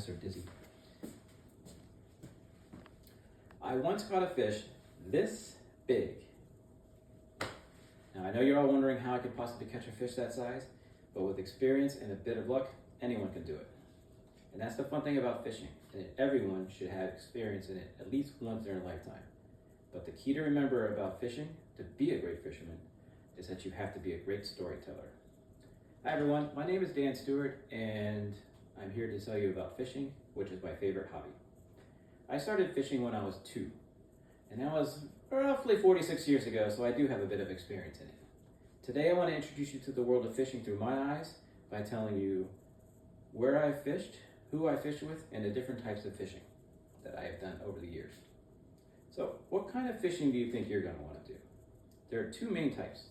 nervous or dizzy. I once caught a fish this big. Now I know you're all wondering how I could possibly catch a fish that size, but with experience and a bit of luck, anyone can do it. And that's the fun thing about fishing, and everyone should have experience in it at least once in their lifetime. But the key to remember about fishing, to be a great fisherman, is that you have to be a great storyteller. Hi everyone, my name is Dan Stewart, and I'm here to tell you about fishing, which is my favorite hobby. I started fishing when I was 2, and that was roughly 46 years ago, so I do have a bit of experience in it. Today I want to introduce you to the world of fishing through my eyes by telling you where I fished, who I fished with, and the different types of fishing that I have done over the years. So what kind of fishing do you think you're going to want to do? There are 2 main types,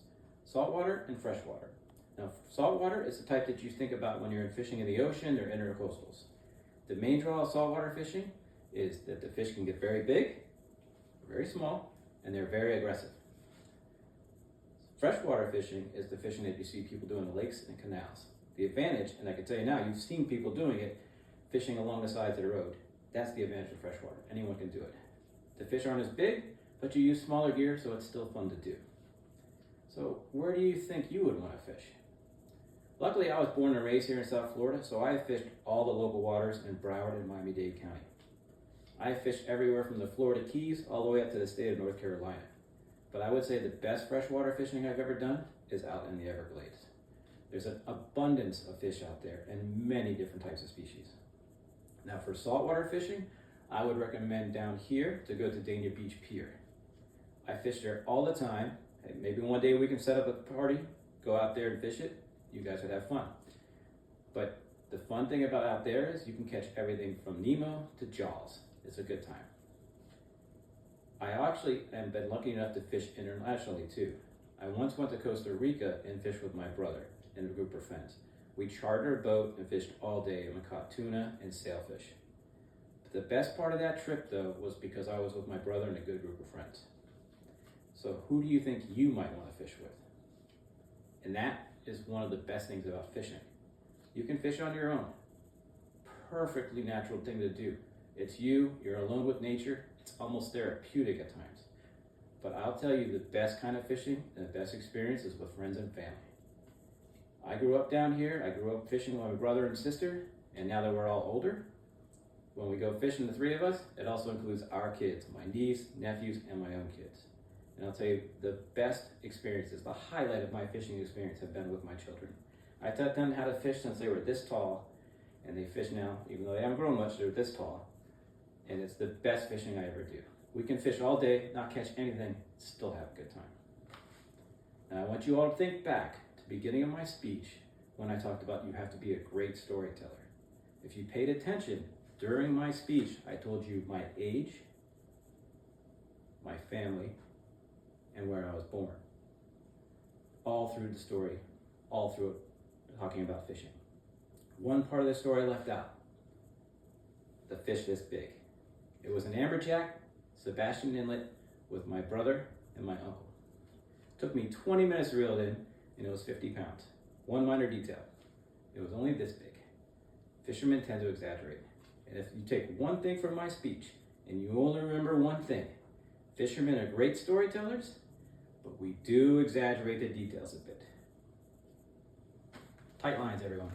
saltwater and freshwater. Now, saltwater is the type that you think about when you're fishing in the ocean or intercoastals. The main draw of saltwater fishing is that the fish can get very big, very small, and they're very aggressive. Freshwater fishing is the fishing that you see people do in the lakes and canals. The advantage, and I can tell you now, you've seen people doing it, fishing along the sides of the road. That's the advantage of freshwater. Anyone can do it. The fish aren't as big, but you use smaller gear, so it's still fun to do. So where do you think you would want to fish? Luckily, I was born and raised here in South Florida, so I have fished all the local waters in Broward and Miami-Dade County. I have fished everywhere from the Florida Keys all the way up to the state of North Carolina. But I would say the best freshwater fishing I've ever done is out in the Everglades. There's an abundance of fish out there and many different types of species. Now for saltwater fishing, I would recommend down here to go to Dania Beach Pier. I fish there all the time. Hey, maybe one day we can set up a party, go out there and fish it. You guys would have fun. But the fun thing about out there is you can catch everything from Nemo to Jaws. It's a good time. I actually have been lucky enough to fish internationally too. I once went to Costa Rica and fished with my brother and a group of friends. We chartered a boat and fished all day, and we caught tuna and sailfish. But the best part of that trip though was because I was with my brother and a good group of friends. So who do you think you might want to fish with? And that is one of the best things about fishing. You can fish on your own. Perfectly natural thing to do. It's you're alone with nature. It's almost therapeutic at times. But I'll tell you, the best kind of fishing and the best experience is with friends and family. I grew up down here. I grew up fishing with my brother and sister, and now that we're all older, when we go fishing, the 3 of us, it also includes our kids, my niece, nephews, and my own kids. And I'll tell you, the best experiences, the highlight of my fishing experience have been with my children. I taught them how to fish since they were this tall, and they fish now, even though they haven't grown much, they're this tall. And it's the best fishing I ever do. We can fish all day, not catch anything, still have a good time. And I want you all to think back to the beginning of my speech when I talked about you have to be a great storyteller. If you paid attention during my speech, I told you my age, my family, and where I was born. All through the story, all through it, talking about fishing. One part of the story I left out, the fish this big. It was an amberjack, Sebastian Inlet, with my brother and my uncle. It took me 20 minutes to reel it in, and it was 50 pounds. One minor detail, it was only this big. Fishermen tend to exaggerate. And if you take one thing from my speech, and you only remember one thing, fishermen are great storytellers, but we do exaggerate the details a bit. Tight lines, everyone.